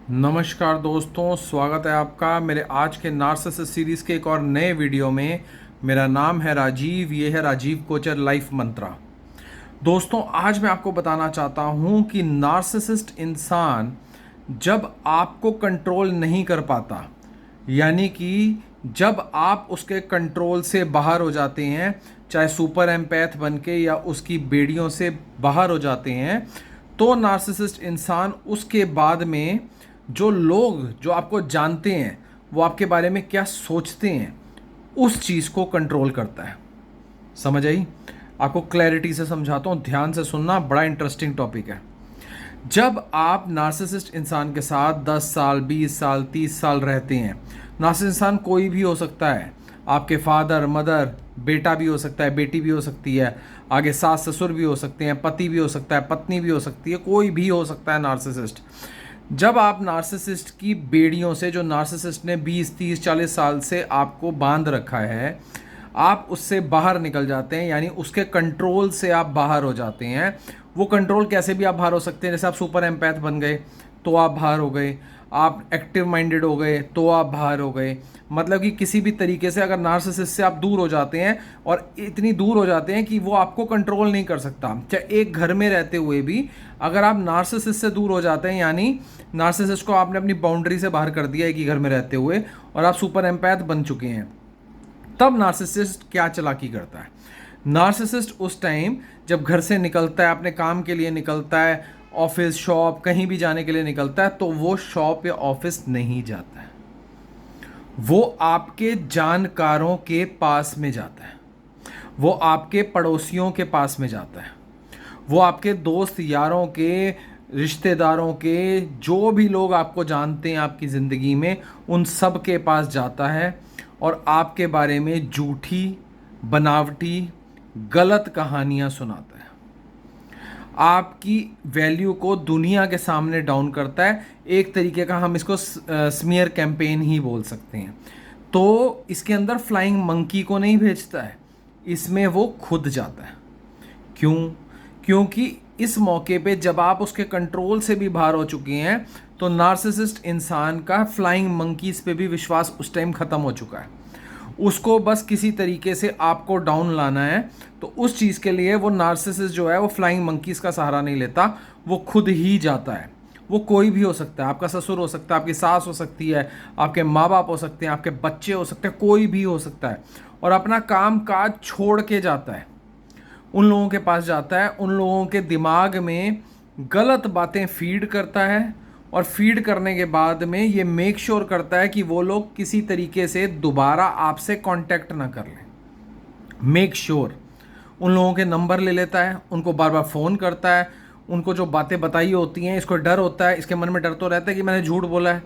नमस्कार दोस्तों, स्वागत है आपका मेरे आज के नार्सिसिस्ट सीरीज़ के एक और नए वीडियो में। मेरा नाम है राजीव, ये है राजीव कोचर लाइफ मंत्रा। दोस्तों, आज मैं आपको बताना चाहता हूँ कि नार्सिसिस्ट इंसान जब आपको कंट्रोल नहीं कर पाता, यानी कि जब आप उसके कंट्रोल से बाहर हो जाते हैं, चाहे सुपर एम्पैथ बन के या उसकी बेड़ियों से बाहर हो जाते हैं, तो नार्सिसिस्ट इंसान उसके बाद में जो लोग जो आपको जानते हैं वो आपके बारे में क्या सोचते हैं उस चीज़ को कंट्रोल करता है। समझ आई? आपको क्लैरिटी से समझाता हूँ, ध्यान से सुनना, बड़ा इंटरेस्टिंग टॉपिक है। जब आप नार्सिसिस्ट इंसान के साथ 10 साल 20 साल 30 साल रहते हैं, नार्सिसिस्ट इंसान कोई भी हो सकता है, आपके फादर मदर, बेटा भी हो सकता है, बेटी भी हो सकती है, आगे सास ससुर भी हो सकते हैं, पति भी हो सकता है, पत्नी भी हो सकती है, कोई भी हो सकता है नार्सिसिस्ट। जब आप नार्सिसिस्ट की बेड़ियों से, जो नार्सिसिस्ट ने 20 30 40 साल से आपको बांध रखा है, आप उससे बाहर निकल जाते हैं, यानी उसके कंट्रोल से आप बाहर हो जाते हैं। वो कंट्रोल कैसे भी आप बाहर हो सकते हैं, जैसे आप सुपर एम्पैथ बन गए तो आप बाहर हो गए, आप एक्टिव माइंडेड हो गए तो आप बाहर हो गए। मतलब कि किसी भी तरीके से अगर नार्सिसिस्ट से आप दूर हो जाते हैं, और इतनी दूर हो जाते हैं कि वो आपको कंट्रोल नहीं कर सकता, चाहे एक घर में रहते हुए भी अगर आप नार्सिसिस्ट से दूर हो जाते हैं, यानी नार्सिसिस्ट को आपने अपनी बाउंड्री से बाहर कर दिया एक ही घर में रहते हुए, और आप सुपर एम्पैथ बन चुके हैं, तब नार्सिसिस्ट क्या चालाकी करता है। नार्सिसिस्ट उस टाइम जब घर से निकलता है, अपने काम के लिए निकलता है, ऑफिस शॉप कहीं भी जाने के लिए निकलता है, तो वो शॉप या ऑफिस नहीं जाता है, वो आपके जानकारों के पास में जाता है, वो आपके पड़ोसियों के पास में जाता है, वो आपके दोस्त यारों के, रिश्तेदारों के, जो भी लोग आपको जानते हैं आपकी ज़िंदगी में, उन सब के पास जाता है और आपके बारे में झूठी, बनावटी, गलत कहानियाँ सुनाता है, आपकी वैल्यू को दुनिया के सामने डाउन करता है। एक तरीके का हम इसको स्मीयर कैंपेन ही बोल सकते हैं। तो इसके अंदर फ्लाइंग मंकी को नहीं भेजता है, इसमें वो खुद जाता है। क्यों? क्योंकि इस मौके पे जब आप उसके कंट्रोल से भी बाहर हो चुके हैं, तो नार्सिसिस्ट इंसान का फ्लाइंग मंकीज पे भी विश्वास उस टाइम ख़त्म हो चुका है। उसको बस किसी तरीके से आपको डाउन लाना है, तो उस चीज़ के लिए वो नार्सिसिस्ट जो है वो फ्लाइंग मंकीज का सहारा नहीं लेता, वो खुद ही जाता है। वो कोई भी हो सकता है, आपका ससुर हो सकता है, आपकी सास हो सकती है, आपके माँ बाप हो सकते हैं, आपके बच्चे हो सकते हैं, कोई भी हो सकता है, और अपना काम काज छोड़ के जाता है, उन लोगों के पास जाता है, उन लोगों के दिमाग में गलत बातें फीड करता है, और फीड करने के बाद में ये मेक श्योर करता है कि वो लोग किसी तरीके से दोबारा आपसे कांटेक्ट ना कर लें। मेक श्योर उन लोगों के नंबर ले लेता है, उनको बार बार फ़ोन करता है, उनको जो बातें बताई होती हैं, इसको डर होता है, इसके मन में डर तो रहता है कि मैंने झूठ बोला है,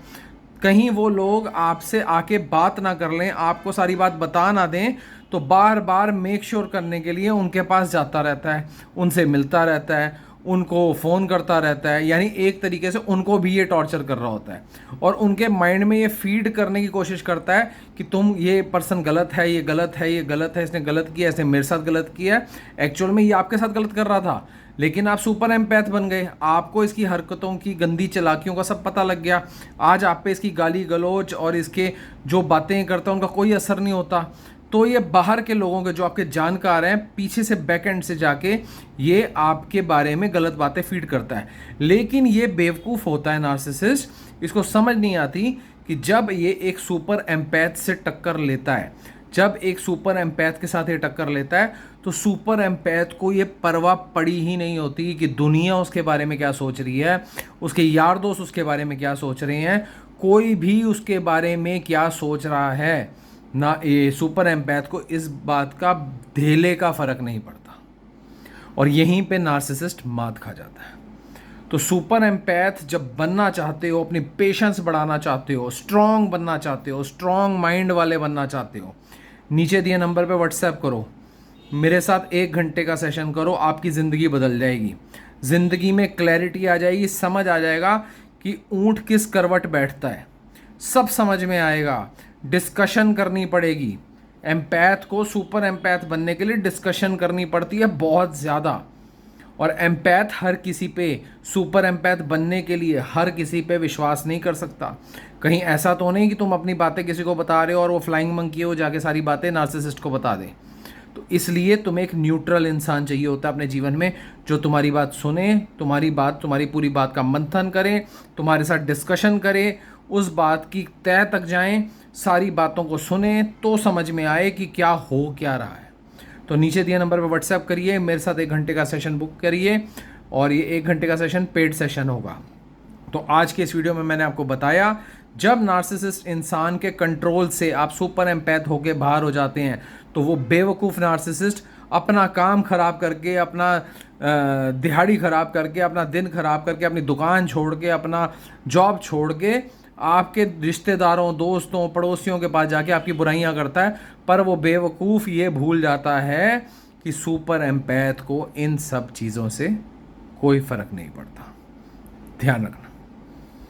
कहीं वो लोग आपसे आके बात ना कर लें, आपको सारी बात बता ना दें, तो बार बार मेक श्योर करने के लिए उनके पास जाता रहता है, उनसे मिलता रहता है, उनको फ़ोन करता रहता है, यानी एक तरीके से उनको भी ये टॉर्चर कर रहा होता है, और उनके माइंड में ये फीड करने की कोशिश करता है कि तुम, ये पर्सन गलत है, ये गलत है, ये गलत है, इसने गलत किया, इसने मेरे साथ गलत किया है, एक्चुअल में ये आपके साथ गलत कर रहा था, लेकिन आप सुपर एम्पैथ बन गए, आपको इसकी हरकतों की गंदी चालाकियों का सब पता लग गया। आज आप पे इसकी गाली गलौज और इसके जो बातें करता है उनका कोई असर नहीं होता। तो ये बाहर के लोगों के, जो आपके जानकार हैं, पीछे से बैक एंड से जाके ये आपके बारे में गलत बातें फीड करता है। लेकिन ये बेवकूफ़ होता है नार्सिसिस्ट, इसको समझ नहीं आती कि जब ये एक सुपर एम्पैथ से टक्कर लेता है, जब एक सुपर एम्पैथ के साथ ये टक्कर लेता है, तो सुपर एम्पैथ को ये परवाह पड़ी ही नहीं होती कि दुनिया उसके बारे में क्या सोच रही है, उसके यार दोस्त उसके बारे में क्या सोच रहे हैं, कोई भी उसके बारे में क्या सोच रहा है ना, ये सुपर एम्पैथ को इस बात का धेले का फ़र्क नहीं पड़ता, और यहीं पे नार्सिसिस्ट मात खा जाता है। तो सुपर एम्पैथ जब बनना चाहते हो, अपनी पेशेंस बढ़ाना चाहते हो, स्ट्रॉन्ग बनना चाहते हो, स्ट्रॉन्ग माइंड वाले बनना चाहते हो, नीचे दिए नंबर पे व्हाट्सएप करो, मेरे साथ 1 घंटे का सेशन करो, आपकी ज़िंदगी बदल जाएगी, ज़िंदगी में क्लैरिटी आ जाएगी, समझ आ जाएगा कि ऊँट किस करवट बैठता है, सब समझ में आएगा। डिस्कशन करनी पड़ेगी, एम्पैथ को सुपर एम्पैथ बनने के लिए डिस्कशन करनी पड़ती है बहुत ज़्यादा, और एम्पैथ हर किसी पे, सुपर एम्पैथ बनने के लिए हर किसी पे विश्वास नहीं कर सकता। कहीं ऐसा तो नहीं कि तुम अपनी बातें किसी को बता रहे हो और वो फ्लाइंग मंकी हो जाके सारी बातें नार्सिसिस्ट को बता दे। तो इसलिए तुम्हें एक न्यूट्रल इंसान चाहिए होता है अपने जीवन में, जो तुम्हारी बात सुने, तुम्हारी पूरी बात का मंथन करे, तुम्हारे साथ डिस्कशन करे, उस बात की तह तक जाएं, सारी बातों को सुने तो समझ में आए कि क्या हो क्या रहा है। तो नीचे दिए नंबर पर व्हाट्सएप करिए, मेरे साथ 1 घंटे का सेशन बुक करिए और ये 1 घंटे का सेशन पेड सेशन होगा। तो आज के इस वीडियो में मैंने आपको बताया, जब नार्सिसिस्ट इंसान के कंट्रोल से आप सुपर एम्पैथ होके बाहर हो जाते हैं तो वो बेवकूफ़ नार्सिसिस्ट अपना काम खराब करके, अपना दिहाड़ी खराब करके, अपना दिन खराब करके, अपनी दुकान छोड़ के, अपना जॉब छोड़ के आपके रिश्तेदारों, दोस्तों, पड़ोसियों के पास जाके आपकी बुराइयां करता है। पर वो बेवकूफ़ ये भूल जाता है कि सुपर एम्पैथ को इन सब चीज़ों से कोई फ़र्क नहीं पड़ता। ध्यान रखना।